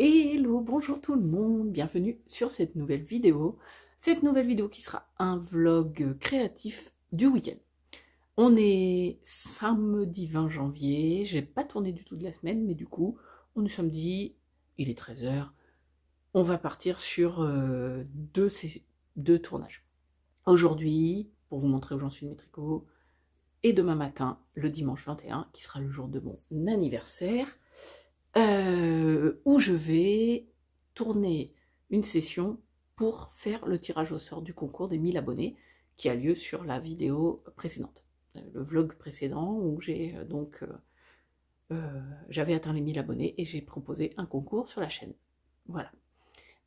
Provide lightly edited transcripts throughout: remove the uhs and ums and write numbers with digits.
Hello, bonjour tout le monde, bienvenue sur cette nouvelle vidéo. Cette nouvelle vidéo qui sera un vlog créatif du week-end. On est samedi 20 janvier, j'ai pas tourné du tout de la semaine, mais du coup, on est samedi, il est 13 h, on va partir sur deux tournages. Aujourd'hui, pour vous montrer où j'en suis de mes tricots, et demain matin, le dimanche 21, qui sera le jour de mon anniversaire, où je vais tourner une session pour faire le tirage au sort du concours des 1000 abonnés qui a lieu sur la vidéo précédente, le vlog précédent où j'ai j'avais atteint les 1000 abonnés et j'ai proposé un concours sur la chaîne. Voilà.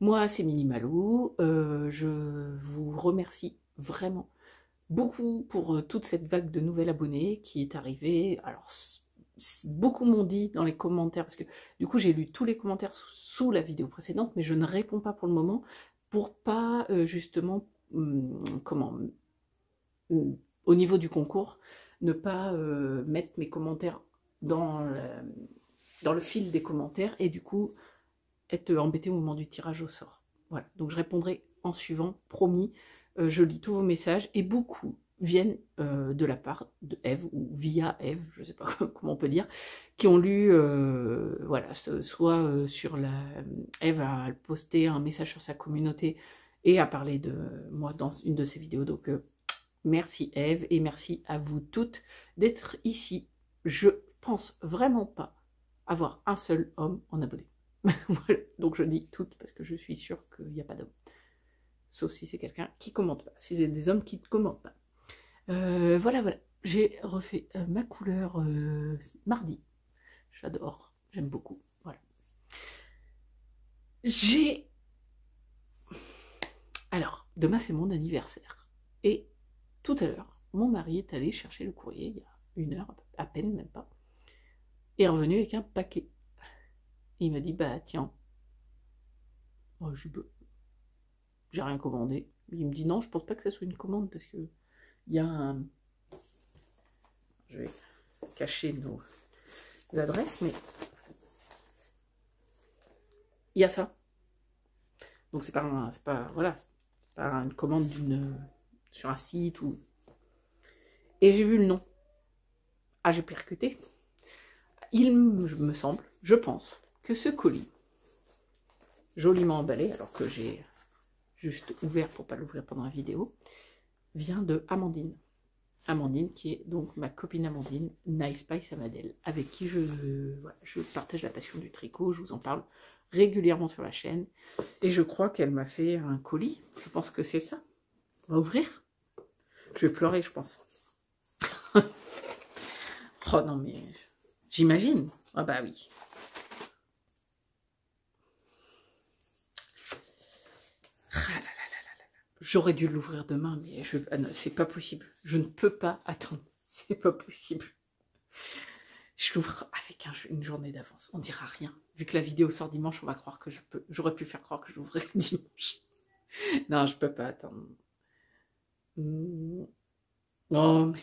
Moi, c'est Mini Malou. Je vous remercie vraiment beaucoup pour toute cette vague de nouveaux abonnés qui est arrivée. Alors, beaucoup m'ont dit dans les commentaires, parce que du coup j'ai lu tous les commentaires sous la vidéo précédente, mais je ne réponds pas pour le moment, pour pas justement, au niveau du concours, ne pas mettre mes commentaires dans le fil des commentaires, et du coup être embêté au moment du tirage au sort. Voilà, donc je répondrai en suivant, promis. Je lis tous vos messages, et beaucoup viennent de la part de Eve, ou via Eve, je ne sais pas comment on peut dire, qui ont lu, voilà, soit sur la... Eve a posté un message sur sa communauté et a parlé de moi dans une de ses vidéos, donc merci Eve, et merci à vous toutes d'être ici. Je pense vraiment pas avoir un seul homme en abonné. Voilà, donc je dis toutes parce que je suis sûre qu'il n'y a pas d'homme. Sauf si c'est quelqu'un qui commente pas, si c'est des hommes qui ne commentent pas. Voilà, j'ai refait ma couleur mardi. J'adore, j'aime beaucoup. Voilà. Alors, demain c'est mon anniversaire. Et tout à l'heure, mon mari est allé chercher le courrier, il y a une heure, à peine, même pas. Et est revenu avec un paquet. Et il m'a dit, bah tiens. Oh, j'ai rien commandé. Il me dit, non, je pense pas que ça soit une commande, parce que il y a un... Je vais cacher nos adresses, mais il y a ça. Donc c'est pas une commande sur un site ou... Et j'ai vu le nom. Ah, j'ai percuté. Il me semble, je pense, que ce colis, joliment emballé, alors que j'ai juste ouvert pour pas l'ouvrir pendant la vidéo, vient de Amandine. Amandine, qui est donc ma copine Amandine, Nice Spice Amadel, avec qui je partage la passion du tricot, je vous en parle régulièrement sur la chaîne, et je crois qu'elle m'a fait un colis, je pense que c'est ça. On va ouvrir. Je vais pleurer, je pense. Oh non, mais j'imagine. Ah bah oui. J'aurais dû l'ouvrir demain, mais c'est pas possible. Je ne peux pas attendre. C'est pas possible. Je l'ouvre avec une journée d'avance. On dira rien. Vu que la vidéo sort dimanche, on va croire que j'aurais pu faire croire que je l'ouvrirais dimanche. Non, je peux pas attendre. Non, mais...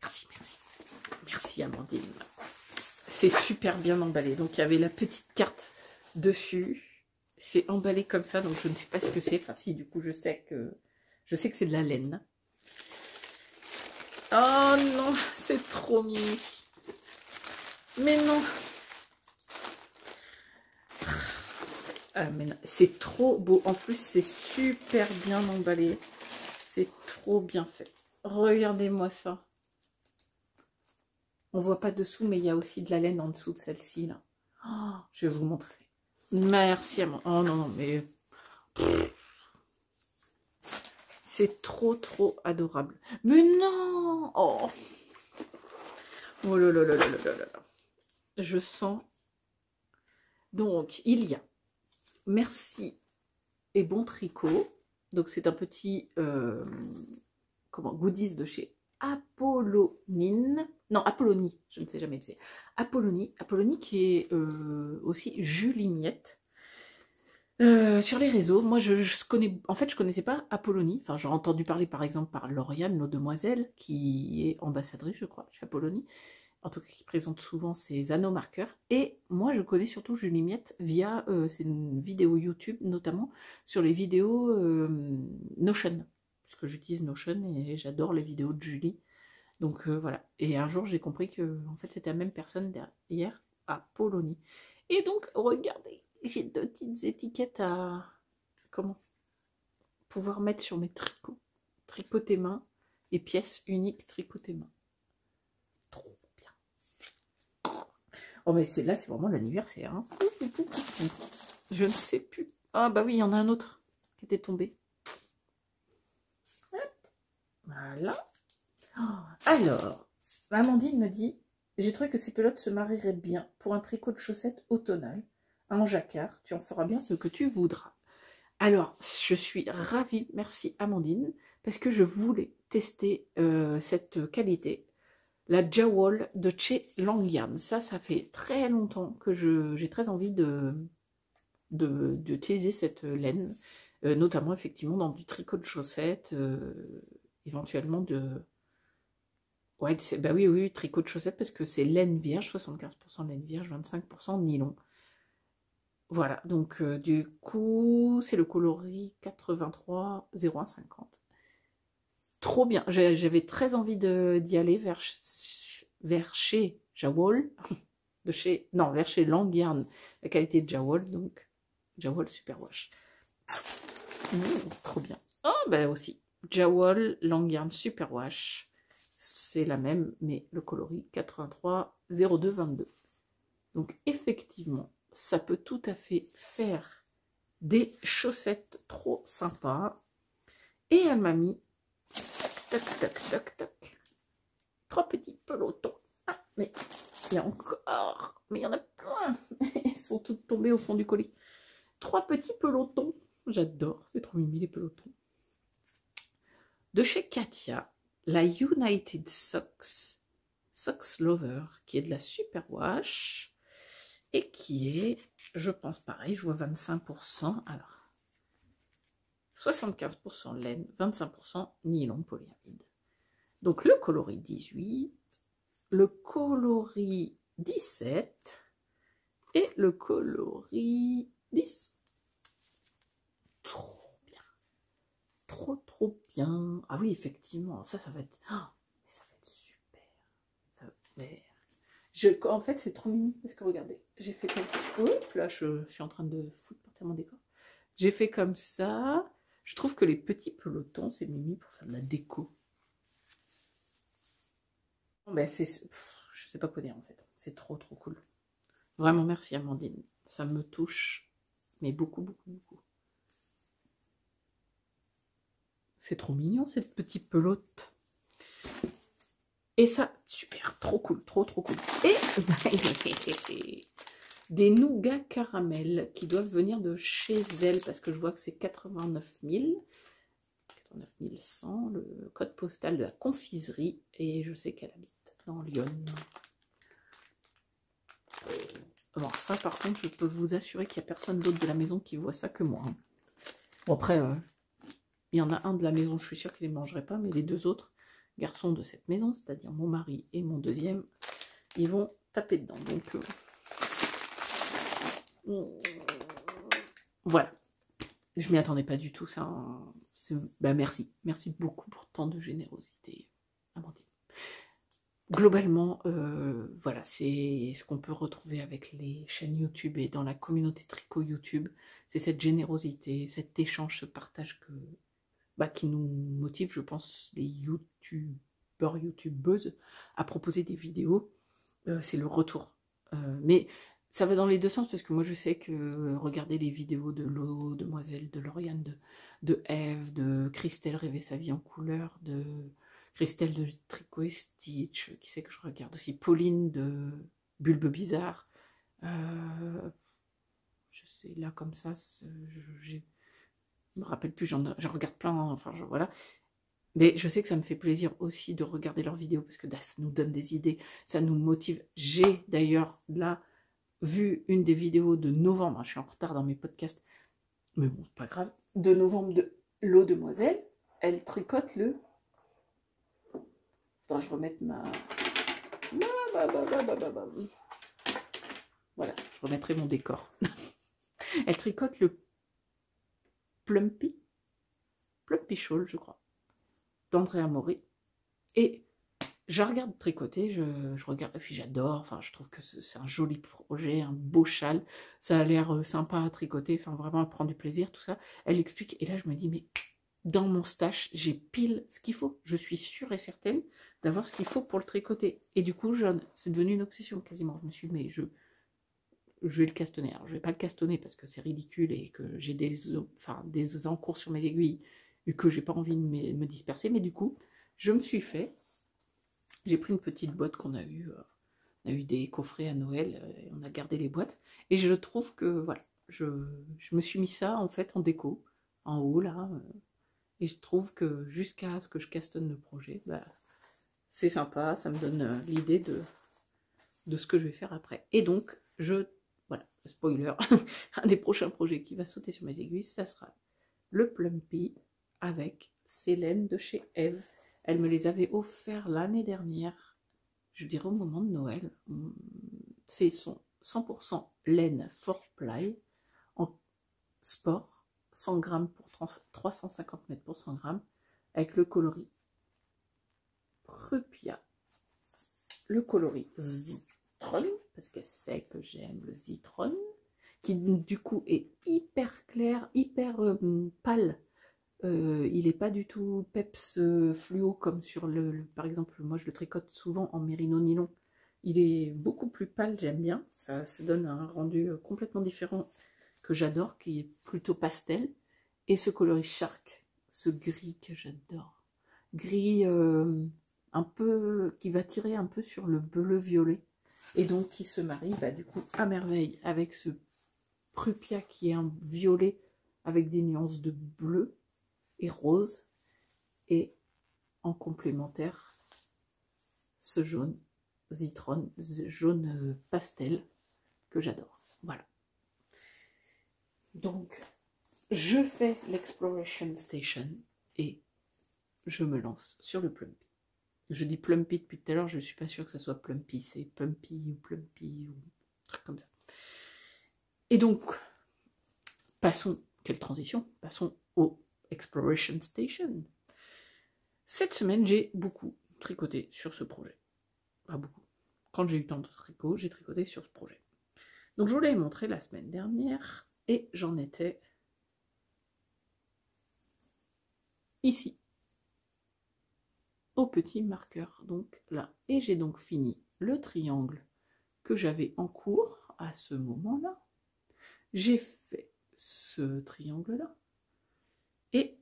Merci, merci. Merci Amandine. C'est super bien emballé. Donc il y avait la petite carte dessus. C'est emballé comme ça, donc je ne sais pas ce que c'est. Enfin si, du coup je sais que c'est de la laine. Oh non, c'est trop mignon. Mais non. C'est trop beau. En plus, c'est super bien emballé. C'est trop bien fait. Regardez-moi ça. On voit pas dessous, mais il y a aussi de la laine en dessous de celle-ci, là. Oh, je vais vous montrer. Merci à moi. Oh non, non, mais... C'est trop, trop adorable. Mais non! Oh! Oh là là là là là là là. Je sens... Donc, il y a Merci et Bon Tricot. Donc, c'est un petit... goodies de chez Apollonine. Non, Apollonie, je ne sais jamais. C'est Apollonie qui est aussi Julie Miette. Sur les réseaux, moi je connais, en fait je connaissais pas Apollonie, enfin j'ai entendu parler par exemple par Lauriane, nos demoiselles, qui est ambassadrice je crois chez Apollonie, en tout cas qui présente souvent ses anneaux marqueurs, et moi je connais surtout Julie Miette via ses vidéos YouTube, notamment sur les vidéos Notion, parce que j'utilise Notion et j'adore les vidéos de Julie, donc voilà, et un jour j'ai compris que en fait c'était la même personne derrière Apollonie, et donc regardez, j'ai 2 petites étiquettes à comment pouvoir mettre sur mes tricots. Tricoter main et pièces uniques tricoter main. Trop bien. Oh mais là c'est vraiment l'anniversaire. Hein. Je ne sais plus. Ah bah oui, il y en a un autre qui était tombé. Hop. Voilà. Oh, alors, Amandine me dit, j'ai trouvé que ces pelotes se marieraient bien pour un tricot de chaussettes automnal. En jacquard, tu en feras bien ce que tu voudras. Alors, je suis ravie, merci Amandine, parce que je voulais tester cette qualité, la Jawol de chez Langyarn. Ça fait très longtemps que j'ai très envie d'utiliser cette laine, notamment effectivement dans du tricot de chaussettes, éventuellement de... Ouais, bah oui, tricot de chaussettes, parce que c'est laine vierge, 75% laine vierge, 25% nylon. Voilà, donc du coup, c'est le coloris 83 0150. Trop bien, j'avais très envie d'y aller vers chez Jawol, vers chez Langyarn, la qualité de Jawol, donc Jawol Superwash. Trop bien. Oh, ben aussi, Jawol Langyarn Superwash, c'est la même, mais le coloris 83 02 22. Donc effectivement, ça peut tout à fait faire des chaussettes trop sympas. Et elle m'a mis tac, tac, tac, tac, 3 petits pelotons. Ah, mais il y a encore, mais il y en a plein. Elles sont toutes tombées au fond du colis. 3 petits pelotons. J'adore, c'est trop mimi les pelotons. De chez Katia, la United Socks Lover, qui est de la Superwash. Et qui est, je pense pareil, je vois 25%, alors 75% laine, 25% nylon polyamide. Donc le coloris 18, le coloris 17 et le coloris 10. Trop bien, trop bien. Ah oui, effectivement, ça va être, oh, ça va être super. Ça va être... En fait, c'est trop mignon parce que regardez, j'ai fait comme ça. Hop, là, je suis en train de foutre par terre mon décor. J'ai fait comme ça. Je trouve que les petits pelotons, c'est mimi pour faire de la déco. Ben, je sais pas quoi dire en fait. C'est trop cool. Vraiment, merci Amandine. Ça me touche, mais beaucoup. C'est trop mignon cette petite pelote. Et ça, super, trop cool, trop cool. Et des nougats caramel qui doivent venir de chez elle, parce que je vois que c'est 89 100, le code postal de la confiserie, et je sais qu'elle habite dans Lyon. Bon, ça par contre, je peux vous assurer qu'il n'y a personne d'autre de la maison qui voit ça que moi. Bon, après, il y en a un de la maison, je suis sûre qu'il ne les mangerait pas, mais les 2 autres garçons de cette maison, c'est-à-dire mon mari et mon deuxième, ils vont taper dedans. Donc voilà, je m'y attendais pas du tout. Ça, bah merci beaucoup pour tant de générosité, Amandine. Globalement, voilà, c'est ce qu'on peut retrouver avec les chaînes YouTube et dans la communauté tricot YouTube. C'est cette générosité, cet échange, ce partage qui nous motive, je pense, les youtubeuses à proposer des vidéos. C'est le retour. Mais ça va dans les 2 sens, parce que moi je sais que regarder les vidéos de Lo, Demoiselle, de Lauriane, de Eve, de Christelle Rêver sa vie en couleur, de Christelle de Tricot et Stitch, qui c'est que je regarde aussi, Pauline de Bulbe Bizarre. Je sais, là comme ça, je me rappelle plus, j'en regarde plein, enfin voilà. Mais je sais que ça me fait plaisir aussi de regarder leurs vidéos, parce que ça nous donne des idées, ça nous motive. J'ai d'ailleurs là vu une des vidéos de novembre, je suis en retard dans mes podcasts, Mais bon, c'est pas grave. De novembre de l'eau demoiselle, elle tricote le... Attends, je remette ma... Voilà, je remettrai mon décor. Elle tricote le Plumpy Shawl, je crois, d'Andrea Mori. Et je regarde tricoter, je regarde, et puis j'adore, enfin je trouve que c'est un joli projet, un beau châle, ça a l'air sympa à tricoter, enfin vraiment elle prend du plaisir, tout ça. Elle explique, et là je me dis, mais dans mon stash, j'ai pile ce qu'il faut, je suis sûre et certaine d'avoir ce qu'il faut pour le tricoter. Et du coup, c'est devenu une obsession quasiment, je me suis dit, mais je vais le castonner. Alors je vais pas le castonner parce que c'est ridicule et que j'ai des encours sur mes aiguilles et que j'ai pas envie de me disperser, mais du coup, je me suis fait... J'ai pris une petite boîte qu'on a eue, on a eu des coffrets à Noël, et on a gardé les boîtes, et je trouve que, voilà, je me suis mis ça, en fait, en déco, en haut, là, et je trouve que jusqu'à ce que je castonne le projet, bah, c'est sympa, ça me donne l'idée de ce que je vais faire après. Et donc, voilà, spoiler, un des prochains projets qui va sauter sur mes aiguilles, ça sera le Plumpy avec ces laines de chez Eve. Elle me les avait offerts l'année dernière, je dirais au moment de Noël. C'est son 100% laine 4ply en sport, 100 grammes pour 350 mètres pour 100 grammes, avec le coloris Prupia, le coloris Zitron, parce qu'elle sait que j'aime le Zitron, qui du coup est hyper clair, hyper pâle. Il n'est pas du tout peps fluo comme sur par exemple, moi je le tricote souvent en mérino nylon. Il est beaucoup plus pâle, j'aime bien. Ça donne un rendu complètement différent que j'adore, qui est plutôt pastel. Et ce coloris Shark, ce gris que j'adore. Gris un peu, qui va tirer un peu sur le bleu-violet. Et donc qui se marie bah, du coup à merveille avec ce Prupia qui est un violet avec des nuances de bleu et rose, et en complémentaire ce jaune Zitron, jaune pastel que j'adore. Voilà. Donc je fais l'Exploration Station et je me lance sur le Plumpy. Je dis Plumpy depuis tout à l'heure, je ne suis pas sûre que ça soit Plumpy, c'est Pumpy ou Plumpy ou un truc comme ça. Et donc, passons, quelle transition, passons au Exploration Station. Cette semaine, j'ai beaucoup tricoté sur ce projet. Pas beaucoup. Quand j'ai eu le temps de tricot, j'ai tricoté sur ce projet. Donc je vous l'ai montré la semaine dernière et j'en étais ici, au petit marqueur, donc là. Et j'ai donc fini le triangle que j'avais en cours à ce moment-là. J'ai fait ce triangle-là et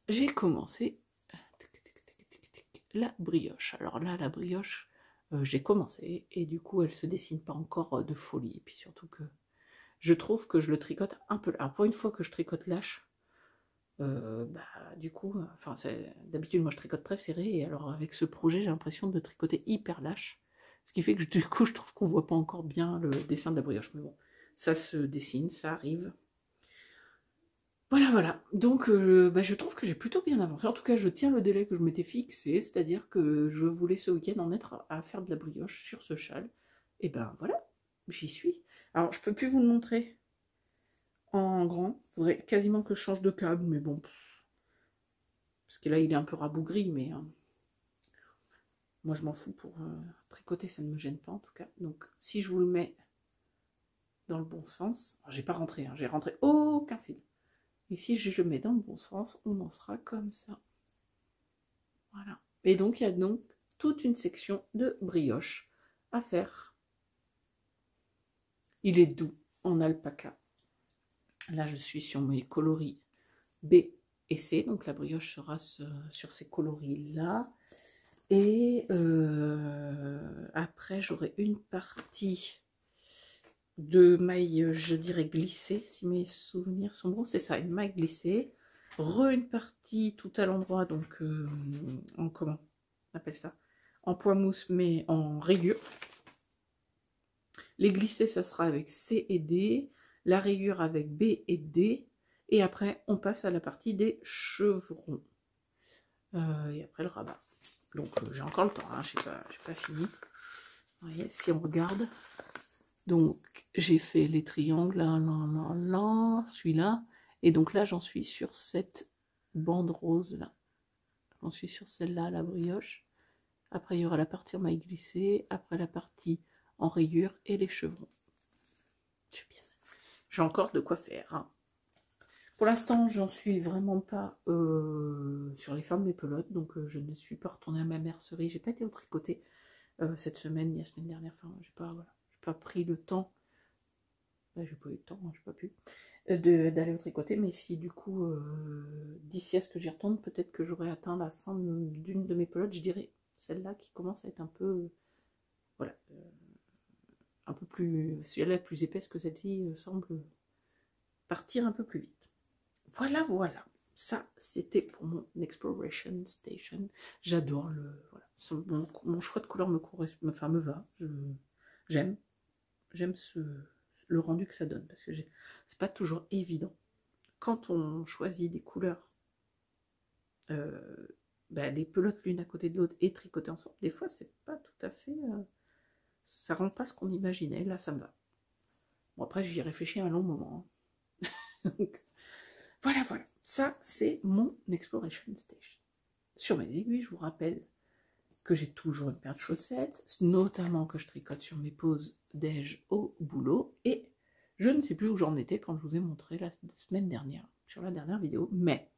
j'ai commencé la brioche. Alors là, la brioche, j'ai commencé et du coup, elle se dessine pas encore de folie. Et puis surtout que je trouve que je le tricote un peu. Alors pour une fois que je tricote lâche, du coup, enfin, d'habitude, moi je tricote très serré et alors avec ce projet, j'ai l'impression de tricoter hyper lâche. Ce qui fait que du coup, je trouve qu'on voit pas encore bien le dessin de la brioche. Mais bon, ça se dessine, ça arrive. Voilà, voilà. Donc, je trouve que j'ai plutôt bien avancé. En tout cas, je tiens le délai que je m'étais fixé, c'est-à-dire que je voulais ce week-end en être à faire de la brioche sur ce châle. Et ben voilà, j'y suis. Alors, je peux plus vous le montrer en grand. Il faudrait quasiment que je change de câble, mais bon. Parce que là, il est un peu rabougri, mais moi, je m'en fous pour tricoter, ça ne me gêne pas en tout cas. Donc, si je vous le mets dans le bon sens, j'ai pas rentré, hein, j'ai rentré aucun fil. Et si je le mets dans le bon sens, on en sera comme ça. Voilà. Et donc, il y a donc toute une section de brioche à faire. Il est doux en alpaca. Là, je suis sur mes coloris B et C. Donc, la brioche sera sur ces coloris-là. Et après, j'aurai une partie de maille, je dirais glissée, si mes souvenirs sont bons. C'est ça, une maille glissée. Une partie tout à l'endroit, donc en comment on appelle ça, en point mousse, mais en rayure. Les glissés, ça sera avec C et D. La rayure avec B et D. Et après, on passe à la partie des chevrons. Et après le rabat. Donc j'ai encore le temps, hein, j'ai pas fini. Vous voyez, si on regarde, donc j'ai fait les triangles, là, celui-là, et donc là j'en suis sur cette bande rose là. J'en suis sur celle-là, la brioche. Après il y aura la partie en maille glissée, après la partie en rayure et les chevrons. J'ai encore de quoi faire. Hein. Pour l'instant, j'en suis vraiment pas sur les fins de mes pelotes, donc je ne suis pas retournée à ma mercerie. J'ai pas été au tricoté cette semaine, ni la semaine dernière. Enfin, j'ai pas pris le temps. Ben, j'ai pas eu le temps, j'ai pas pu d'aller au tricoté. Mais si du coup, d'ici à ce que j'y retourne, peut-être que j'aurai atteint la fin d'une de mes pelotes. Je dirais celle-là qui commence à être un peu, voilà, un peu plus, celle-là plus épaisse que celle-ci semble partir un peu plus vite. Voilà, voilà. Ça, c'était pour mon Exploration Station. J'adore le... Voilà. Mon choix de couleur me va. J'aime le rendu que ça donne. Parce que c'est pas toujours évident. Quand on choisit des couleurs, les pelotes l'une à côté de l'autre et tricotées ensemble, des fois, c'est pas tout à fait... ça rend pas ce qu'on imaginait. Là, ça me va. Bon, après, j'y ai réfléchi un long moment. Hein. Donc, voilà, voilà. Ça, c'est mon Exploration Station. Sur mes aiguilles, je vous rappelle que j'ai toujours une paire de chaussettes, notamment que je tricote sur mes pauses déj au boulot. Et je ne sais plus où j'en étais quand je vous ai montré la semaine dernière, sur la dernière vidéo. Mais,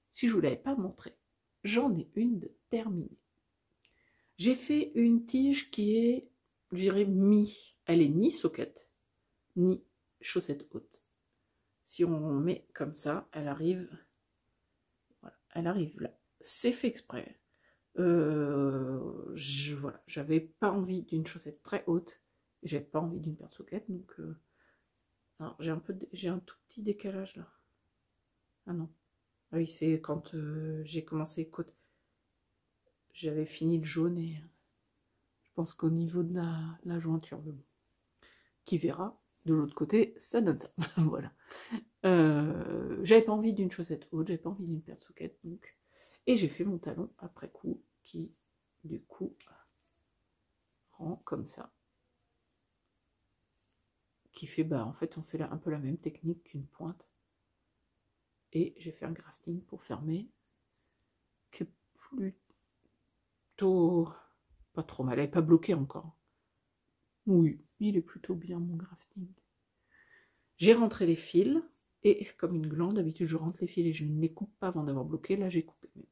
si je ne vous l'avais pas montré, j'en ai une de terminée. J'ai fait une tige qui est, je dirais, elle est ni socket, ni chaussette haute. Si on met comme ça, elle arrive, voilà, elle arrive là. C'est fait exprès. Voilà, j'avais pas envie d'une chaussette très haute, j'avais pas envie d'une paire de socket, donc j'ai un tout petit décalage là. Ah non, ah oui, c'est quand j'ai commencé j'avais fini le jaune et je pense qu'au niveau de la jointure, qui verra. De l'autre côté, ça donne ça. Voilà. J'avais pas envie d'une chaussette haute, j'avais pas envie d'une paire de socket, donc. Et j'ai fait mon talon après coup, qui, du coup, rend comme ça. Qui fait, en fait, on fait là un peu la même technique qu'une pointe. Et j'ai fait un grafting pour fermer, qui est plutôt pas trop mal. Elle n'est pas bloquée encore. Oui, il est plutôt bien, mon grafting. J'ai rentré les fils, et comme une glande, d'habitude je rentre les fils et je ne les coupe pas avant d'avoir bloqué. Là j'ai coupé, mais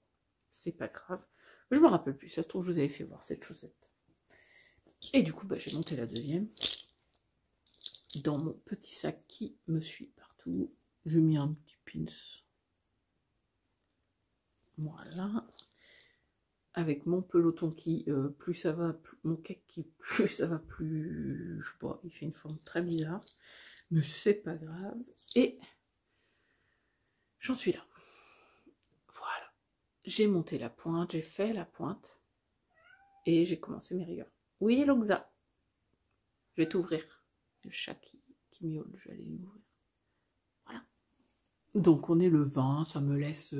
c'est pas grave. Je me rappelle plus, ça se trouve je vous avais fait voir cette chaussette. Et du coup j'ai monté la deuxième dans mon petit sac qui me suit partout. J'ai mis un petit pins, voilà, avec mon peloton qui plus ça va, mon cake qui plus ça va, plus je sais pas, il fait une forme très bizarre, mais c'est pas grave. Et j'en suis là. Voilà. J'ai monté la pointe, j'ai fait la pointe. Et j'ai commencé mes rigueurs. Oui, Loxa. Je vais t'ouvrir. Le chat qui miaule, je vais aller l'ouvrir. Voilà. Donc on est le 20, ça me laisse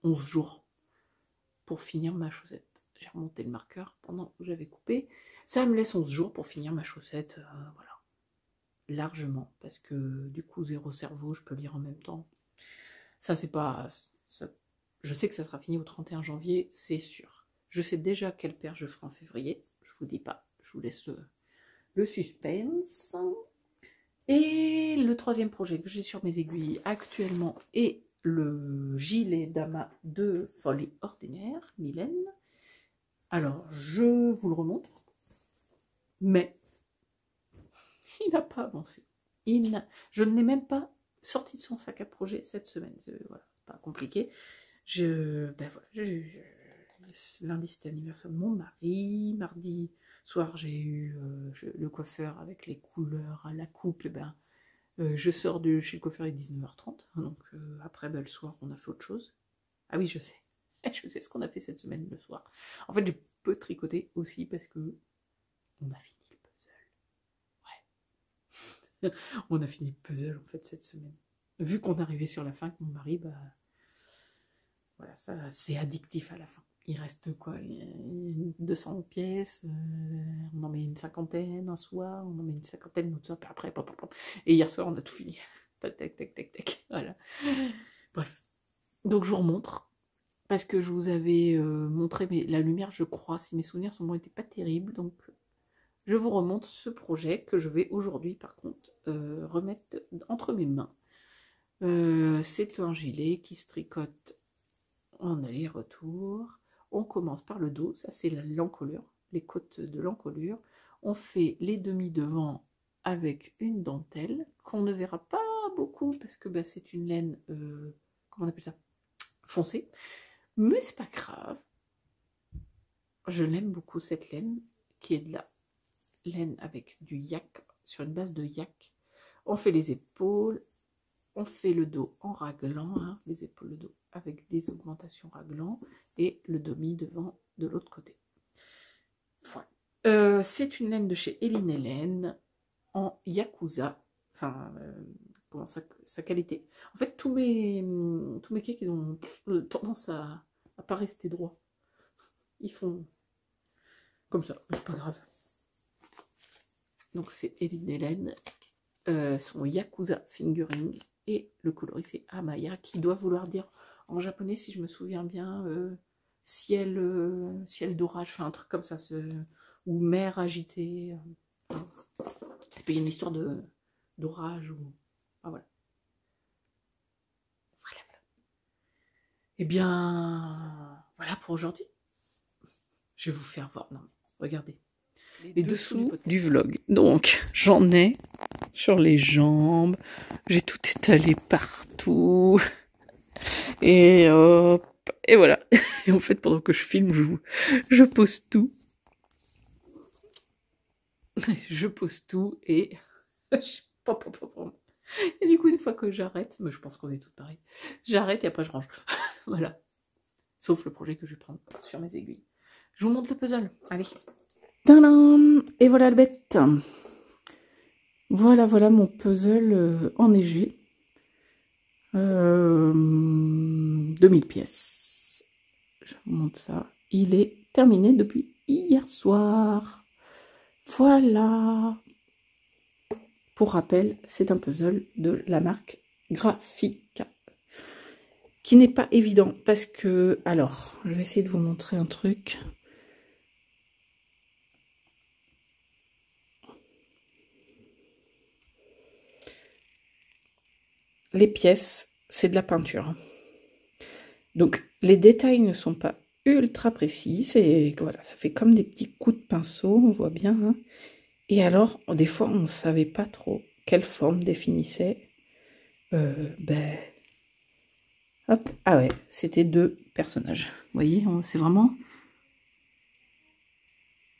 11 jours pour finir ma chaussette. J'ai remonté le marqueur pendant que j'avais coupé. Ça me laisse 11 jours pour finir ma chaussette. Voilà. Largement. Parce que du coup, zéro cerveau, je peux lire en même temps. Ça, c'est pas... Ça, je sais que ça sera fini au 31 janvier, c'est sûr. Je sais déjà quelle paire je ferai en février. Je vous dis pas. Je vous laisse le suspense. Et le troisième projet que j'ai sur mes aiguilles actuellement est le gilet d'amas de Folie Ordinaire, Mylène. Alors, je vous le remontre, mais il n'a pas avancé. Je ne l'ai même pas sorti de son sac à projet cette semaine. Voilà, c'est pas compliqué. Lundi, c'était l'anniversaire de mon mari. Mardi soir, j'ai eu le coiffeur avec les couleurs à la coupe. Je sors chez le coiffeur à 19h30. Donc après, le soir, on a fait autre chose. Ah oui, je sais. Je sais ce qu'on a fait cette semaine le soir. En fait, j'ai peu tricoté aussi parce que on a fini le puzzle. Ouais. On a fini le puzzle en fait cette semaine. vu qu'on arrivait sur la fin avec mon mari, bah, voilà, ça c'est addictif à la fin. Il reste quoi, 200 pièces, on en met une cinquantaine un soir, on en met une cinquantaine l'autre soir, puis après, pop, pop, pop. Et hier soir on a tout fini. Tac, tac, tac, tac, tac, voilà. Bref, donc je vous remontre, parce que je vous avais montré, mais la lumière, je crois, si mes souvenirs sont bons, n'étaient pas terribles, donc je vous remontre ce projet que je vais aujourd'hui, par contre, remettre entre mes mains. C'est un gilet qui se tricote en aller-retour. On commence par le dos, ça c'est l'encolure, les côtes de l'encolure. On fait les demi-devants avec une dentelle qu'on ne verra pas beaucoup parce que bah, c'est une laine, comment on appelle ça, foncée. Mais c'est pas grave. Je l'aime beaucoup cette laine qui est de la laine avec du yak, sur une base de yak. On fait les épaules, on fait le dos en raglan, hein, les épaules, le dos avec des augmentations raglan et le demi-devant de l'autre côté. Voilà. C'est une laine de chez Eline Hélène en Yakuza. Enfin, comment sa qualité. En fait, tous mes cakes, ils ont tendance à pas rester droits. Ils font comme ça, c'est pas grave. Donc c'est Eline Hélène, son Yakuza Fingering, et le coloris c'est Amaya, qui doit vouloir dire en japonais, si je me souviens bien, ciel d'orage, enfin un truc comme ça, ou mer agitée. Il y a une histoire d'orage, ou... Ah, voilà. Voilà. Eh bien, voilà pour aujourd'hui. Je vais vous faire voir. Non, regardez. Les dessous du vlog. Donc, j'en ai sur les jambes. J'ai tout étalé partout. Et hop. Et voilà. Et en fait, pendant que je filme, je pose tout. Je pose tout et... Et du coup, une fois que j'arrête, mais je pense qu'on est toutes pareilles, j'arrête et après je range. Voilà. Sauf le projet que je vais prendre sur mes aiguilles. Je vous montre le puzzle. Allez. Tadam! Et voilà le bête. Voilà mon puzzle enneigé. 2000 pièces. Je vous montre ça. Il est terminé depuis hier soir. Voilà. Pour rappel, c'est un puzzle de la marque Graphica, qui n'est pas évident parce que... Alors, je vais essayer de vous montrer un truc. Les pièces, c'est de la peinture. Donc, les détails ne sont pas ultra précis. Voilà, ça fait comme des petits coups de pinceau, on voit bien. Hein. Et alors, des fois, on ne savait pas trop quelle forme définissait. Ben... Hop, ah ouais, c'était 2 personnages. Vous voyez, c'est vraiment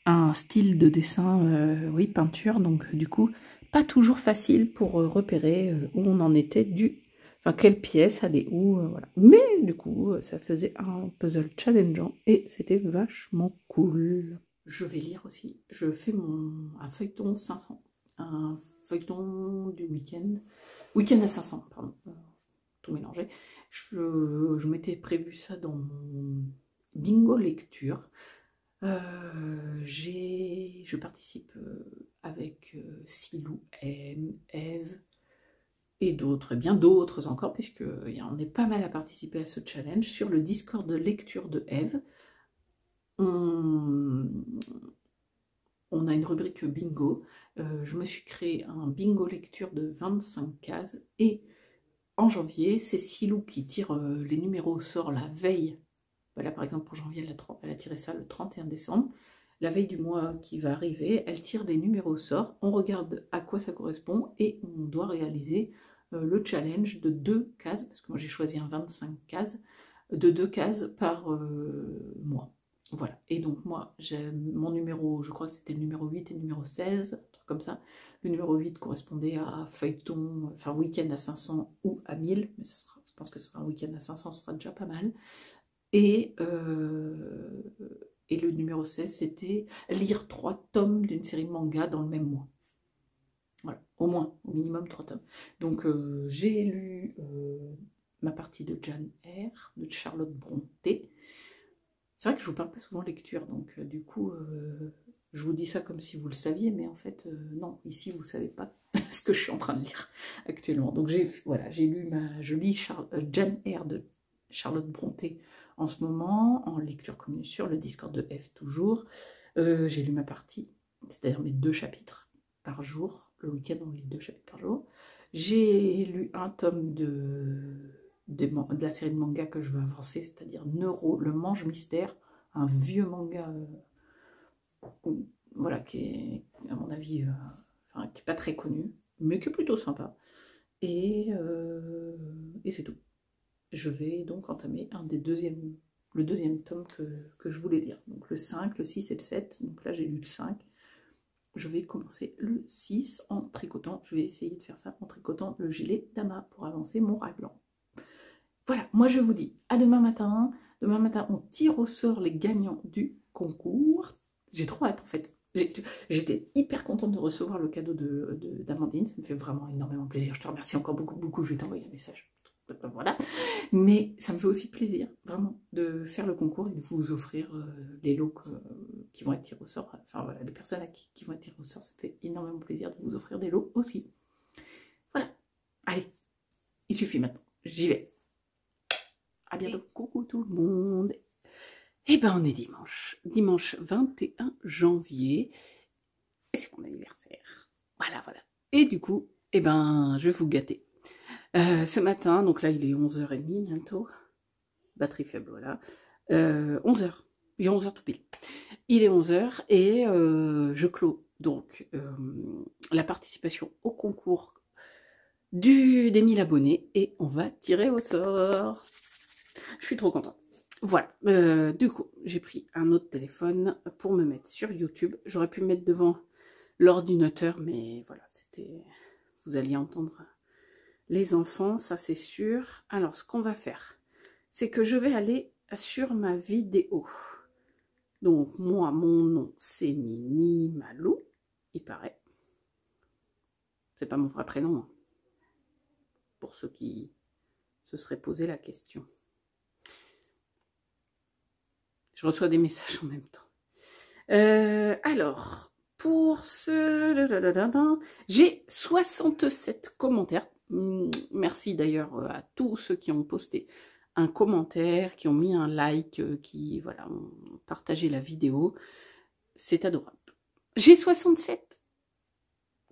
un style de dessin, oui, peinture. Donc, du coup, pas toujours facile pour repérer où on en était enfin, quelle pièce allait où, voilà. Mais, du coup, ça faisait un puzzle challengeant et c'était vachement cool. Je vais lire aussi. Je fais un feuilleton 500. Un feuilleton du week-end. Week-end à 500, pardon. Tout mélangé. Je m'étais prévu ça dans mon bingo lecture. Je participe avec Silou, M, Eve et d'autres, bien d'autres encore, puisqu'on est pas mal à participer à ce challenge. Sur le Discord de lecture de Eve, on a une rubrique bingo. Je me suis créé un bingo lecture de 25 cases et en janvier, c'est Silou qui tire les numéros au sort la veille. Voilà, par exemple, pour janvier, elle a tiré ça le 31 décembre. La veille du mois qui va arriver, elle tire les numéros au sort. On regarde à quoi ça correspond et on doit réaliser le challenge de 2 cases, parce que moi j'ai choisi un 25 cases, de 2 cases par mois. Voilà, et donc moi, j'ai mon numéro, je crois que c'était le numéro 8 et le numéro 16, un truc comme ça. Le numéro 8 correspondait à feuilleton, enfin week-end à 500 ou à 1000, mais je pense que ce sera un week-end à 500, ce sera déjà pas mal. Et le numéro 16, c'était lire 3 tomes d'une série de manga dans le même mois. Voilà, au moins, au minimum 3 tomes. Donc j'ai lu ma partie de Jane Eyre, de Charlotte Brontë. C'est vrai que je vous parle pas souvent lecture, donc du coup, je vous dis ça comme si vous le saviez, mais en fait, non, ici, vous savez pas ce que je suis en train de lire actuellement. Donc voilà, je lis Jane Eyre de Charlotte Brontë en ce moment, en lecture commune sur le Discord de F toujours. J'ai lu ma partie, c'est-à-dire mes 2 chapitres par jour. Le week-end, on lit 2 chapitres par jour. J'ai lu un tome de la série de manga que je veux avancer, c'est-à-dire Neuro, le Mange Mystère, un vieux manga voilà, qui est, à mon avis, enfin, qui n'est pas très connu, mais qui est plutôt sympa. Et c'est tout. Je vais donc entamer le deuxième tome que je voulais lire. Donc le 5, le 6 et le 7. Donc là, j'ai lu le 5. Je vais commencer le 6 en tricotant. Je vais essayer de faire ça en tricotant le gilet d'Ama pour avancer mon raglan. Voilà, moi je vous dis à demain matin. Demain matin, on tire au sort les gagnants du concours. J'ai trop hâte en fait. J'étais hyper contente de recevoir le cadeau d'Amandine. Ça me fait vraiment énormément plaisir. Je te remercie encore beaucoup, beaucoup. Je vais t'envoyer un message. Voilà. Mais ça me fait aussi plaisir, vraiment, de faire le concours et de vous offrir les lots qui vont être tirés au sort. Enfin voilà, les personnes qui vont être tirées au sort, ça me fait énormément plaisir de vous offrir des lots aussi. Voilà. Allez, il suffit maintenant. J'y vais. À bientôt. Coucou tout le monde. Eh ben on est dimanche 21 janvier. Et c'est mon anniversaire. Voilà, voilà. Et du coup, eh ben je vais vous gâter. Ce matin, donc là il est 11h30 bientôt. Batterie faible, voilà. 11h. Il est 11h tout pile. Il est 11h et je clôt donc la participation au concours des 1000 abonnés et on va tirer au sort. Je suis trop contente. Voilà, du coup, j'ai pris un autre téléphone pour me mettre sur YouTube. J'aurais pu me mettre devant l'ordinateur, mais voilà, c'était... Vous alliez entendre les enfants, ça c'est sûr. Alors, ce qu'on va faire, c'est que je vais aller sur ma vidéo. Donc, moi, mon nom, c'est Mini Malou, il paraît. C'est pas mon vrai prénom, hein, pour ceux qui se seraient posé la question. Je reçois des messages en même temps. Alors, pour ce... J'ai 67 commentaires. Merci d'ailleurs à tous ceux qui ont posté un commentaire, qui ont mis un like, qui voilà, ont partagé la vidéo. C'est adorable. J'ai 67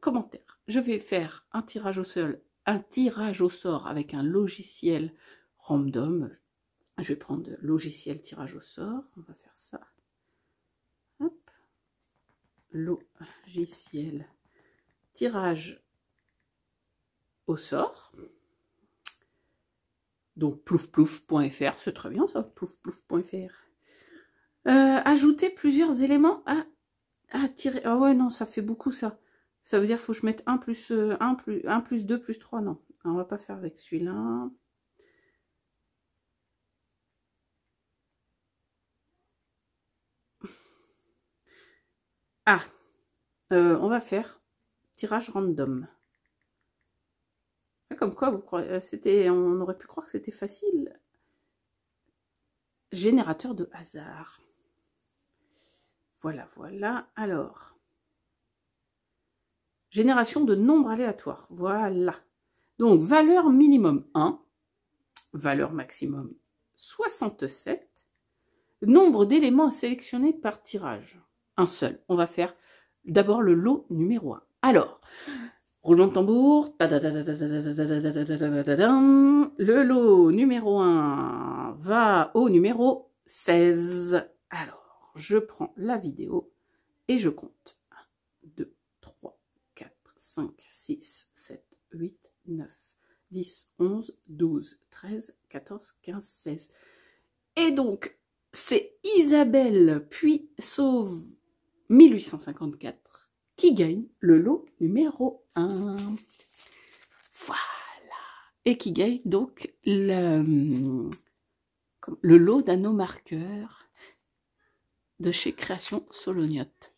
commentaires. Je vais faire un tirage au sort avec un logiciel random. Je vais prendre logiciel tirage au sort. On va faire ça. Hop. Logiciel tirage au sort. Donc ploufplouf.fr, c'est très bien ça, ploufplouf.fr. Ajouter plusieurs éléments à tirer. Ah ouais, non, ça fait beaucoup ça. Ça veut dire qu'il faut que je mette 1 plus 2 plus 3. Non, on va pas faire avec celui-là. Ah, on va faire tirage random. Comme quoi, vous croyez, on aurait pu croire que c'était facile. Générateur de hasard. Voilà, voilà. Alors, génération de nombres aléatoires. Voilà. Donc, valeur minimum 1. Valeur maximum 67. Nombre d'éléments à sélectionner par tirage. Un seul. On va faire d'abord le lot numéro 1. Alors, roulement de tambour. Le lot numéro 1 va au numéro 16. Alors, je prends la vidéo et je compte. 1, 2, 3, 4, 5, 6, 7, 8, 9, 10, 11, 12, 13, 14, 15, 16. Et donc, c'est Isabelle puis Sauve 1854 qui gagne le lot numéro 1. Voilà. Et qui gagne donc le lot d'anneaux marqueurs de chez Création Solognotte.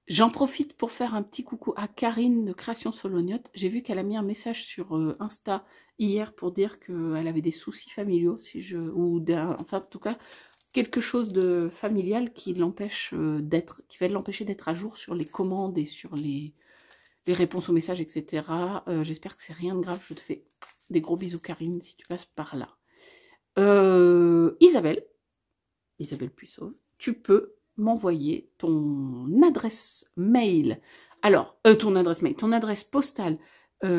J'en profite pour faire un petit coucou à Karine de Création Solognote. J'ai vu qu'elle a mis un message sur Insta hier pour dire qu'elle avait des soucis familiaux, enfin en tout cas quelque chose de familial qui l'empêche qui va l'empêcher d'être à jour sur les commandes et sur les réponses aux messages, etc. J'espère que c'est rien de grave. Je te fais des gros bisous, Karine, si tu passes par là. Isabelle Puissauve, tu peux m'envoyer ton adresse mail. Alors, ton adresse postale,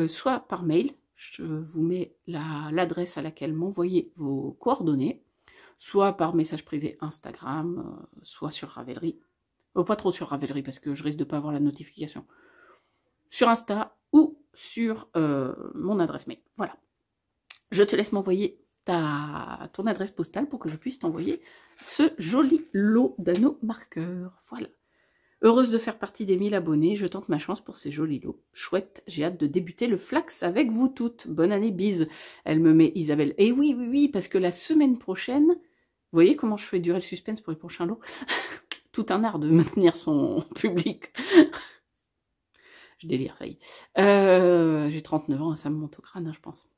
soit par mail, je vous mets l'adresse à laquelle m'envoyer vos coordonnées, soit par message privé Instagram, soit sur Ravelry. Pas trop sur Ravelry parce que je risque de pas avoir la notification. Sur Insta ou sur mon adresse mail. Voilà. Je te laisse m'envoyer ton adresse postale pour que je puisse t'envoyer ce joli lot d'anneaux marqueurs. Voilà. Heureuse de faire partie des 1000 abonnés, je tente ma chance pour ces jolis lots. Chouette, j'ai hâte de débuter le flax avec vous toutes. Bonne année, bise. Elle me met Isabelle. Et oui, parce que la semaine prochaine, vous voyez comment je fais durer le suspense pour les prochains lots? Tout un art de maintenir son public. Je délire, ça y est. J'ai 39 ans, ça me monte au crâne, hein, je pense.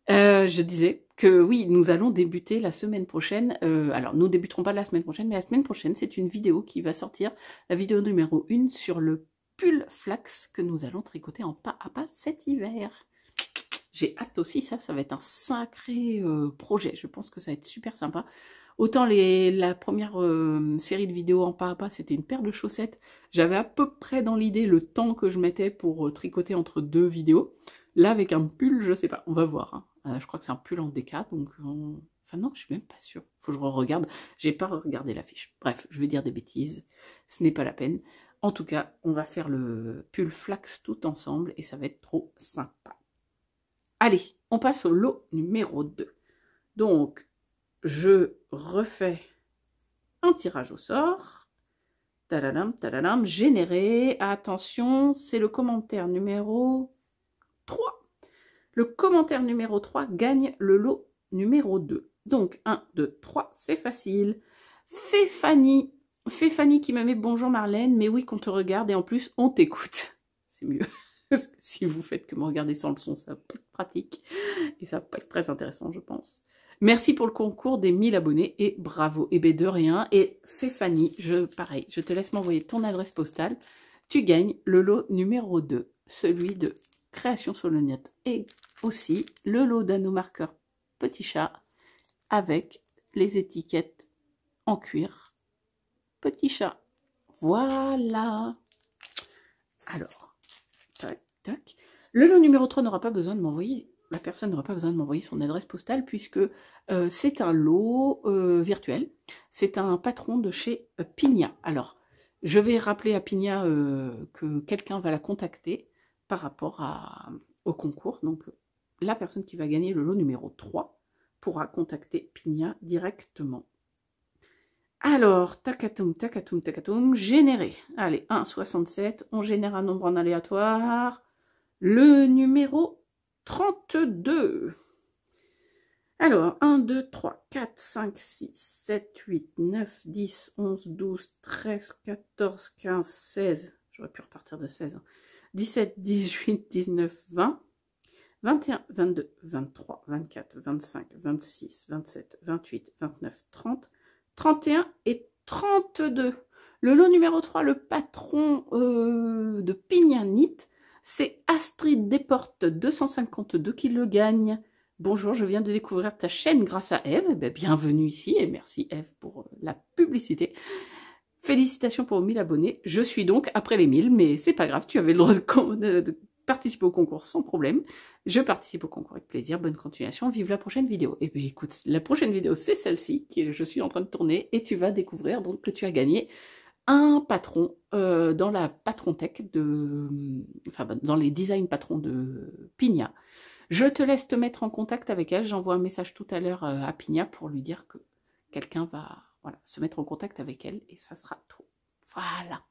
Je disais que oui, nous allons débuter la semaine prochaine. Alors, nous ne débuterons pas la semaine prochaine, mais la semaine prochaine, c'est une vidéo qui va sortir, la vidéo numéro 1 sur le pull flax que nous allons tricoter en pas à pas cet hiver. J'ai hâte aussi, ça va être un sacré projet. Je pense que ça va être super sympa. Autant la première série de vidéos en pas à pas, c'était une paire de chaussettes. J'avais à peu près dans l'idée le temps que je mettais pour tricoter entre deux vidéos. Là, avec un pull, je sais pas, on va voir. Hein. Je crois que c'est un pull en DK, donc... Enfin non, je suis même pas sûre. Faut que je re-regarde. J'ai pas regardé la fiche. Bref, je vais dire des bêtises. Ce n'est pas la peine. En tout cas, on va faire le pull flax tout ensemble et ça va être trop sympa. Allez, on passe au lot numéro 2. Donc, je refais un tirage au sort. Tadadam, généré. Attention, c'est le commentaire numéro 3. Le commentaire numéro 3 gagne le lot numéro 2. Donc, 1, 2, 3, c'est facile. Fanny qui me met bonjour Marlène, mais oui qu'on te regarde et en plus on t'écoute. C'est mieux. Si vous faites que me regarder sans le son, ça va pas être pratique. Et ça va pas être très intéressant, je pense. Merci pour le concours des 1000 abonnés et bravo. Et ben de rien. Et Fanny, pareil, je te laisse m'envoyer ton adresse postale. Tu gagnes le lot numéro 2, celui de Création Solognote. Et aussi le lot d'anneaux marqueurs petit chat avec les étiquettes en cuir petit chat. Voilà. Alors, tac, tac. Le lot numéro 3 n'aura pas besoin de m'envoyer. La personne n'aura pas besoin de m'envoyer son adresse postale puisque c'est un lot virtuel. C'est un patron de chez Pigna. Alors, je vais rappeler à Pigna que quelqu'un va la contacter par rapport au concours. Donc, la personne qui va gagner le lot numéro 3 pourra contacter Pigna directement. Alors, tacatoum, générer. Allez, 1,67. On génère un nombre en aléatoire. Le numéro 32. Alors, 1, 2, 3, 4, 5, 6, 7, 8, 9, 10, 11, 12, 13, 14, 15, 16. J'aurais pu repartir de 16. Hein. 17, 18, 19, 20, 21, 22, 23, 24, 25, 26, 27, 28, 29, 30, 31 et 32. Le lot numéro 3, le patron de Pignanit, c'est Astrid Desportes 252 qui le gagne. Bonjour, je viens de découvrir ta chaîne grâce à Eve. Ben, bienvenue ici et merci Eve pour la publicité. Félicitations pour 1000 abonnés. Je suis donc après les 1000, mais c'est pas grave, tu avais le droit de participer au concours sans problème. Je participe au concours avec plaisir. Bonne continuation. Vive la prochaine vidéo. Et bien écoute, la prochaine vidéo, c'est celle-ci que je suis en train de tourner et tu vas découvrir donc que tu as gagné un patron dans la patron tech dans les design patrons de Pigna. Je te laisse te mettre en contact avec elle. J'envoie un message tout à l'heure à Pigna pour lui dire que quelqu'un va se mettre en contact avec elle et ça sera tout. Voilà.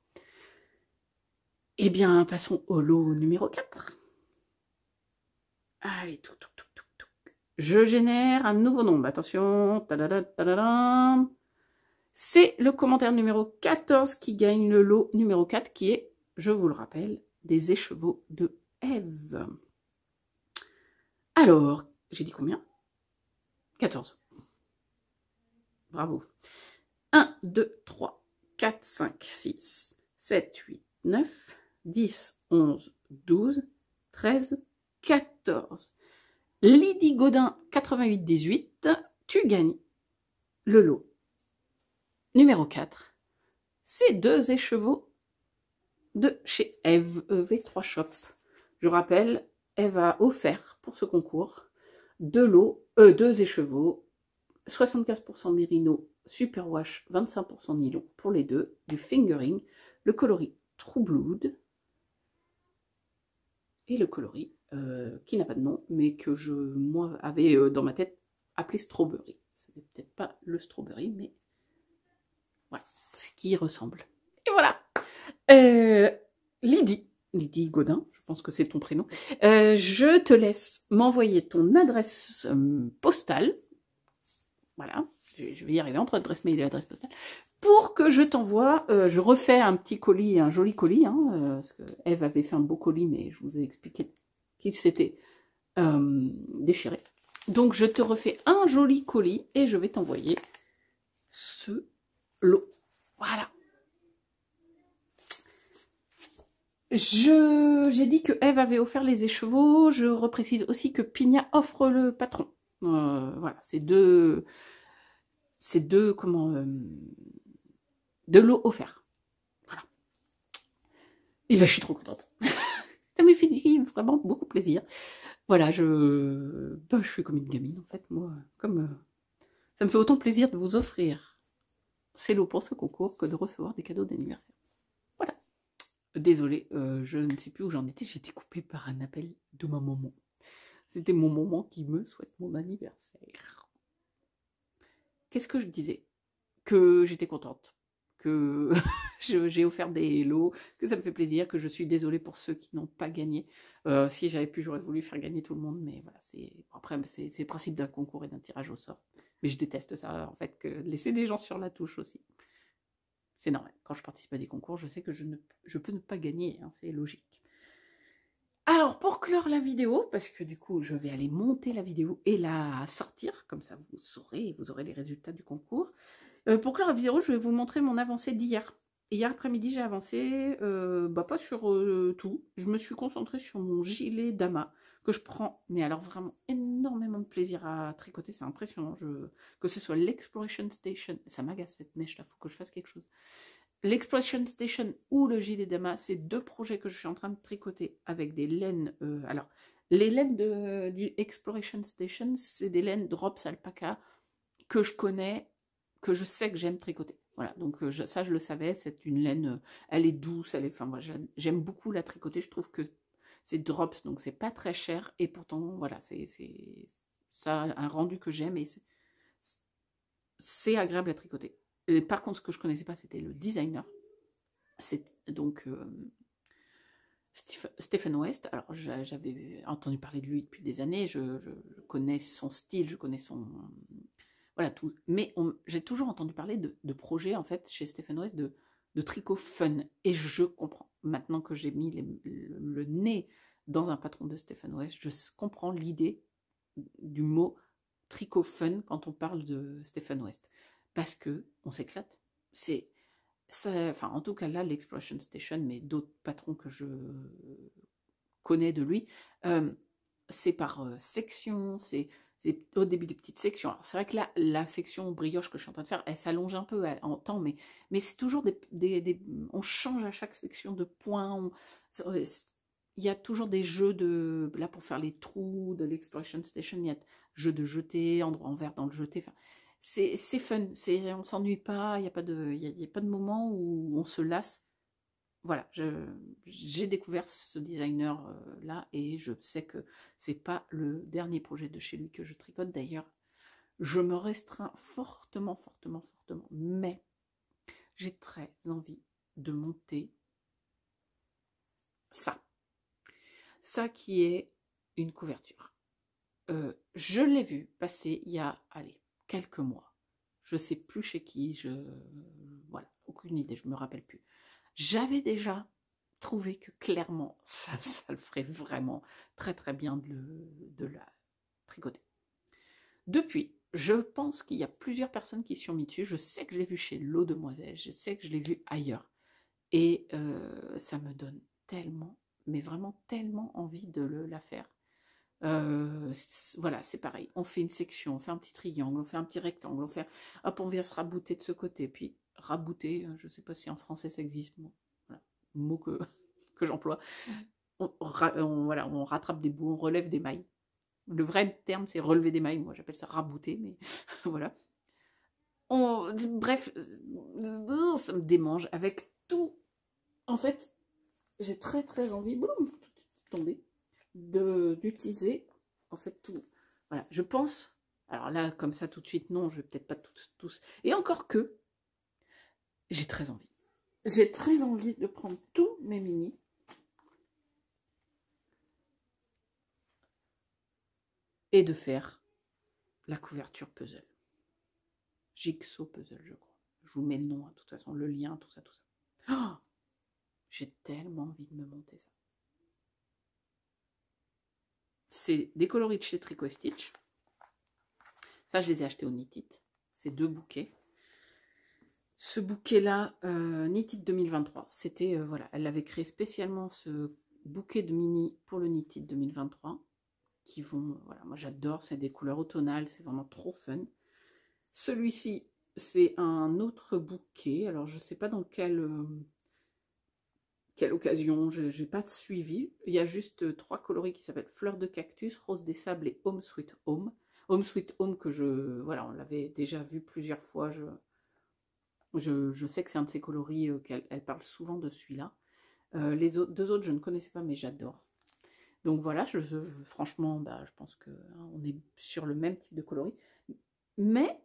Eh bien, passons au lot numéro 4. Allez, tout. Je génère un nouveau nombre. Attention. C'est le commentaire numéro 14 qui gagne le lot numéro 4 qui est, je vous le rappelle, des écheveaux de Ève. Alors, j'ai dit combien? 14. Bravo. 1, 2, 3, 4, 5, 6, 7, 8, 9, 10, 11, 12, 13, 14. Lydie Godin, 8818, tu gagnes le lot numéro 4. C'est 2 écheveaux de chez Ève, V3 Shop. Je rappelle, Ève a offert pour ce concours 2 écheveaux, 75% Merino, Superwash, 25% nylon pour les deux, du fingering, le coloris True Blood et le coloris qui n'a pas de nom, mais que moi, avais dans ma tête appelé Strawberry. Ce n'est peut-être pas le Strawberry, mais voilà, c'est qui y ressemble. Et voilà. Lydie Godin, je pense que c'est ton prénom. Je te laisse m'envoyer ton adresse postale. Voilà, je vais y arriver entre adresse mail et adresse postale. Pour que je t'envoie, je refais un petit colis, un joli colis, hein, parce que Ève avait fait un beau colis, mais je vous ai expliqué qu'il s'était déchiré. Donc je te refais un joli colis et je vais t'envoyer ce lot. Voilà. J'ai dit que Ève avait offert les écheveaux. Je reprécise aussi que Pina offre le patron. Voilà, c'est deux lots offerts. Voilà. Et ben, je suis trop contente. Ça m'a fait vraiment beaucoup plaisir. Voilà, je suis comme une gamine en fait, moi. Ça me fait autant plaisir de vous offrir ces lots pour ce concours que de recevoir des cadeaux d'anniversaire. Voilà. Désolée, je ne sais plus où j'en étais. J'ai été coupée par un appel de ma maman. C'était mon maman qui me souhaite mon anniversaire. Qu'est-ce que je disais? Que j'étais contente, que j'ai offert des lots, que ça me fait plaisir, que je suis désolée pour ceux qui n'ont pas gagné. Si j'avais pu, j'aurais voulu faire gagner tout le monde, mais voilà, après c'est le principe d'un concours et d'un tirage au sort. Mais je déteste ça, en fait, que laisser les gens sur la touche aussi. C'est normal. Quand je participe à des concours, je sais que je peux ne pas gagner, hein, c'est logique. Alors, pour clore la vidéo, parce que du coup, je vais aller monter la vidéo et la sortir, comme ça vous aurez les résultats du concours. Pour clore la vidéo, je vais vous montrer mon avancée d'hier. Hier après-midi, j'ai avancé, pas sur tout. Je me suis concentrée sur mon gilet Dama, que je prends, mais alors vraiment énormément de plaisir à tricoter, c'est impressionnant. Que ce soit l'Exploration Station, ça m'agace cette mèche là, faut que je fasse quelque chose. L'Exploration Station ou le gilet Dama, c'est 2 projets que je suis en train de tricoter avec des laines. Alors, les laines du Exploration Station, c'est des laines Drops Alpaca que je connais, que je sais que j'aime tricoter. Voilà, donc ça je le savais, c'est une laine, elle est douce, enfin moi j'aime beaucoup la tricoter, je trouve que c'est Drops, donc c'est pas très cher, et pourtant voilà, ça a un rendu que j'aime, et c'est agréable à tricoter. Et par contre, ce que je connaissais pas, c'était le designer. C'est donc Stephen West. Alors j'avais entendu parler de lui depuis des années, je connais son style, je connais son... Voilà tout. Mais j'ai toujours entendu parler de projets, en fait, chez Stephen West, de tricot fun. Et je comprends. Maintenant que j'ai mis le nez dans un patron de Stephen West, je comprends l'idée du mot tricot fun quand on parle de Stephen West. Parce que on s'éclate. Enfin, en tout cas là, l'Exploration Station, mais d'autres patrons que je connais de lui, c'est par section, c'est au début des petites sections. Alors c'est vrai que là, la section brioche que je suis en train de faire, elle s'allonge un peu en temps, mais c'est toujours on change à chaque section de points. Il y a toujours des jeux là pour faire les trous de l'Exploration Station, il y a jeux de jeter, endroit en vert dans le jeté. Enfin, c'est fun, on s'ennuie pas, il n'y a pas de moment où on se lasse. Voilà, j'ai découvert ce designer là et je sais que c'est pas le dernier projet de chez lui que je tricote. D'ailleurs, je me restreins fortement, fortement, fortement, mais j'ai très envie de monter ça. Ça qui est une couverture. Je l'ai vu passer il y a, allez, quelques mois. je sais plus chez qui, voilà, aucune idée, je me rappelle plus. J'avais déjà trouvé que clairement, ça le ferait vraiment très très bien de la tricoter. Depuis, je pense qu'il y a plusieurs personnes qui s'y sont mis dessus. Je sais que je l'ai vu chez L'Eau Demoiselle, je sais que je l'ai vu ailleurs. Et ça me donne tellement, mais vraiment tellement envie de la faire. Voilà, c'est pareil. On fait une section, on fait un petit triangle, on fait un petit rectangle, hop, on vient se rabouter de ce côté. Puis rabouter, je ne sais pas si en français ça existe, voilà, mot que, que j'emploie. Voilà, on rattrape des bouts, on relève des mailles. Le vrai terme, c'est relever des mailles. Moi, j'appelle ça rabouter, mais voilà. Bref, ça me démange avec tout. En fait, j'ai très très envie, boum, tout est tombé, d'utiliser en fait tout. Voilà, je pense. Alors là, comme ça, tout de suite, non, je vais peut-être pas tous. Et encore que, j'ai très envie. J'ai très envie de prendre tous mes mini. Et de faire la couverture puzzle. Jigsaw puzzle, je crois. Je vous mets le nom, hein, de toute façon, le lien, tout ça, tout ça. Oh, j'ai tellement envie de me monter ça. C'est des coloris de chez Tricot Stitch. Ça, je les ai achetés au Knit It. C'est 2 bouquets. Ce bouquet-là, Knit It 2023, c'était, voilà, elle avait créé spécialement ce bouquet de mini pour le Knit It 2023. Qui vont, voilà, moi j'adore, c'est des couleurs automnales, c'est vraiment trop fun. Celui-ci, c'est un autre bouquet, alors je ne sais pas dans quelle occasion, je n'ai pas suivi. Il y a juste 3 coloris qui s'appellent Fleur de Cactus, Rose des Sables et Home Sweet Home. Home Sweet Home que voilà, on l'avait déjà vu plusieurs fois, je sais que c'est un de ces coloris qu'elle parle souvent de celui-là. Les deux autres, je ne connaissais pas, mais j'adore. Donc voilà, franchement, bah, je pense qu'on est sur le même type de coloris. Mais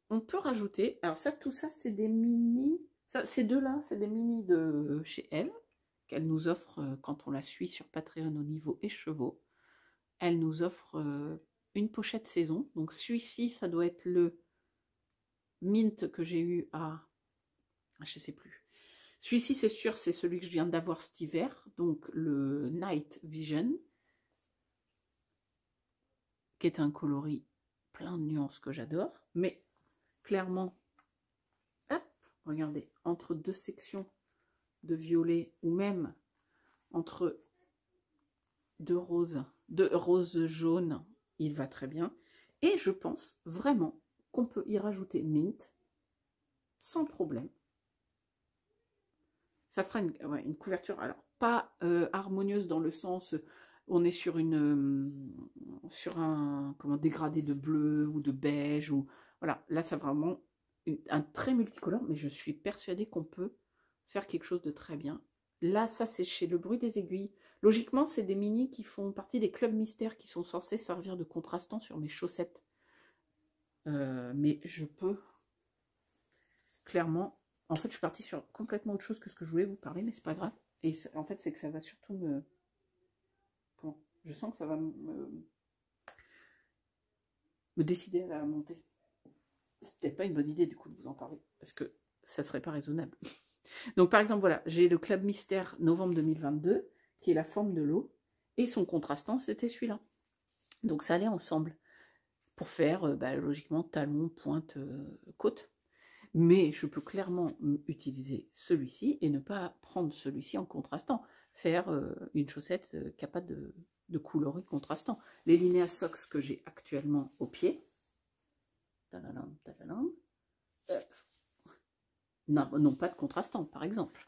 on peut rajouter, alors ça, tout ça, c'est des mini, ces deux-là, c'est des mini de chez elle, qu'elle nous offre quand on la suit sur Patreon au niveau écheveau. Elle nous offre une pochette saison. Donc celui-ci, ça doit être le mint que j'ai eu à, je sais plus. Celui-ci, c'est sûr, c'est celui que je viens d'avoir cet hiver, donc le Night Vision, qui est un coloris plein de nuances que j'adore, mais clairement, hop, regardez, entre 2 sections de violet, ou même entre 2 roses jaunes, il va très bien. Et je pense vraiment qu'on peut y rajouter mint sans problème. Ça fera une couverture, alors pas harmonieuse dans le sens on est sur sur un dégradé de bleu ou de beige, ou voilà, là c'est vraiment un très multicolore, mais je suis persuadée qu'on peut faire quelque chose de très bien. Là, ça c'est chez Le Bruit des Aiguilles. Logiquement, c'est des mini qui font partie des clubs mystères qui sont censés servir de contrastant sur mes chaussettes. Mais je peux clairement... En fait, je suis partie sur complètement autre chose que ce que je voulais vous parler, mais c'est pas grave. Et en fait, c'est que ça va surtout me... Comment? Je sens que ça va me décider à la monter. C'est peut-être pas une bonne idée du coup de vous en parler, parce que ça serait pas raisonnable. Donc par exemple, voilà, j'ai le Club Mystère novembre 2022, qui est la forme de l'eau, et son contrastant, c'était celui-là. Donc ça allait ensemble, pour faire, logiquement, talon, pointe, côte. Mais je peux clairement utiliser celui-ci et ne pas prendre celui-ci en contrastant. Faire une chaussette qui n'a pas de coloris contrastant. Les Linéa Socks que j'ai actuellement au pied, n'ont pas de contrastant, par exemple.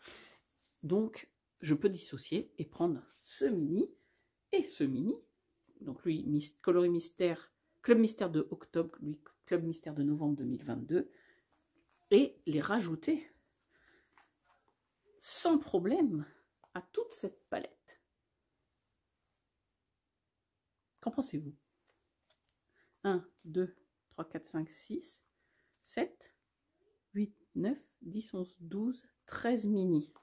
Donc, je peux dissocier et prendre ce mini et ce mini. Donc lui, coloris mystère, Club Mystère de octobre, lui, Club Mystère de novembre 2022. Et les rajouter sans problème à toute cette palette. Qu'en pensez-vous? 1, 2, 3, 4, 5, 6, 7, 8, 9, 10, 11, 12, 13 mini.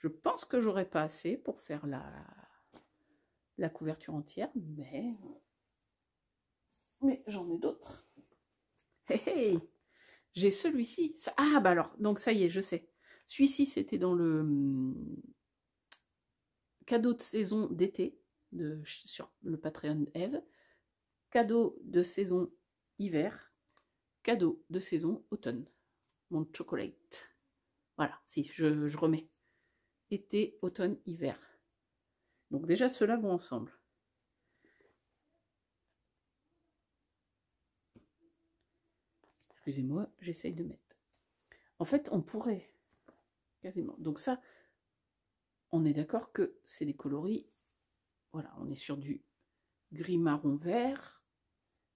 Je pense que j'aurais pas assez pour faire la couverture entière, mais j'en ai d'autres. Hey, hey. J'ai celui-ci. Ah, bah alors, donc ça y est, je sais. Celui-ci, c'était dans le cadeau de saison d'été sur le Patreon Eve. Cadeau de saison hiver. Cadeau de saison automne. Mon chocolate. Voilà, si, je remets. Été, automne, hiver. Donc déjà, ceux-là vont ensemble. Excusez-moi, j'essaye de mettre. En fait, on pourrait quasiment. Donc ça, on est d'accord que c'est des coloris. Voilà, on est sur du gris marron vert,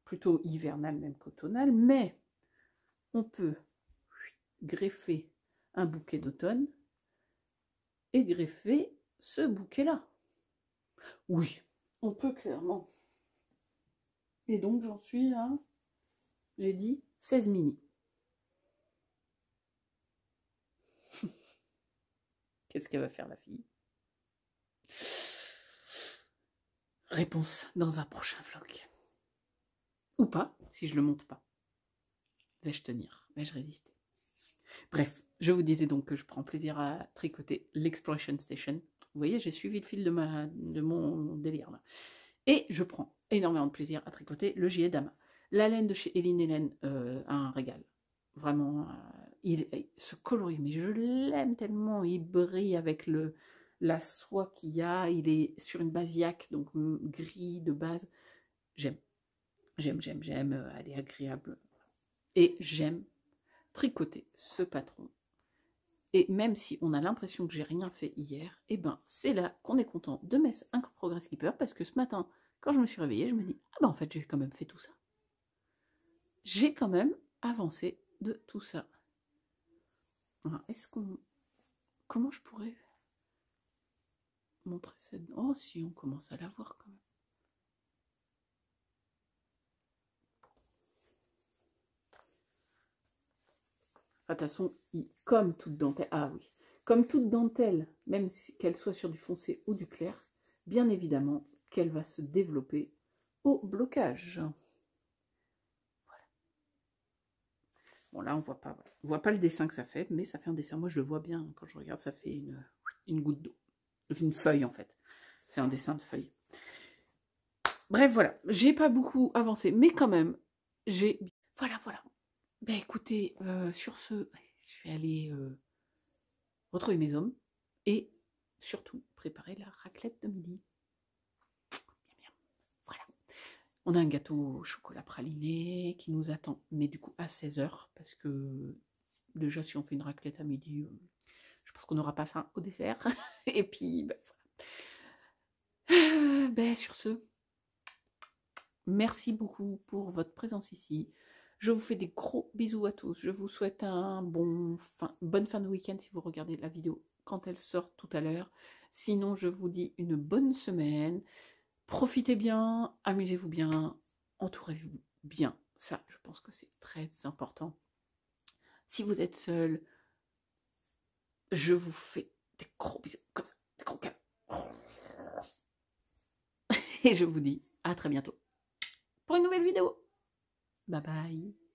plutôt hivernal même qu'automnal, mais on peut greffer un bouquet d'automne et greffer ce bouquet-là. Oui, on peut clairement. Et donc j'en suis à, j'ai dit 16 mini. Qu'est-ce qu'elle va faire la fille? Réponse dans un prochain vlog. Ou pas, si je le monte pas. Vais-je tenir? Vais-je résister? Bref, je vous disais donc que je prends plaisir à tricoter l'Exploration Station. Vous voyez, j'ai suivi le fil de mon délire là. Et je prends énormément de plaisir à tricoter le gilet Dama. La laine de chez Eline Hélène a un régal. Vraiment, ce coloris, mais je l'aime tellement. Il brille avec la soie qu'il y a. Il est sur une basiaque, donc gris de base. J'aime. J'aime. Elle est agréable. Et j'aime tricoter ce patron. Et même si on a l'impression que j'ai rien fait hier, et ben c'est là qu'on est content de mettre un Progress Keeper, parce que ce matin, quand je me suis réveillée, je me dis, ah ben en fait j'ai quand même fait tout ça. J'ai quand même avancé de tout ça. Est-ce qu'on... Comment je pourrais montrer cette... Oh si, on commence à la voir quand même. De toute façon, comme toute dentelle, ah oui, comme toute dentelle, même qu'elle soit sur du foncé ou du clair, bien évidemment qu'elle va se développer au blocage. Voilà. Bon là, on voit pas le dessin que ça fait, mais ça fait un dessin. Moi, je le vois bien quand je regarde, ça fait une goutte d'eau, une feuille en fait. C'est un dessin de feuille. Bref, voilà, j'ai pas beaucoup avancé, mais quand même, j'ai... Voilà. Ben écoutez, sur ce, je vais aller retrouver mes hommes et surtout préparer la raclette de midi. Bien. Voilà. On a un gâteau au chocolat praliné qui nous attend, mais du coup à 16 h, parce que déjà si on fait une raclette à midi, je pense qu'on n'aura pas faim au dessert. Et puis, ben, voilà. Ben, sur ce, merci beaucoup pour votre présence ici. Je vous fais des gros bisous à tous. Je vous souhaite un bonne fin de week-end si vous regardez la vidéo quand elle sort tout à l'heure. Sinon, je vous dis une bonne semaine. Profitez bien, amusez-vous bien, entourez-vous bien. Ça, je pense que c'est très important. Si vous êtes seul, je vous fais des gros bisous, comme ça, des gros câlins. Et je vous dis à très bientôt pour une nouvelle vidéo. Bye bye.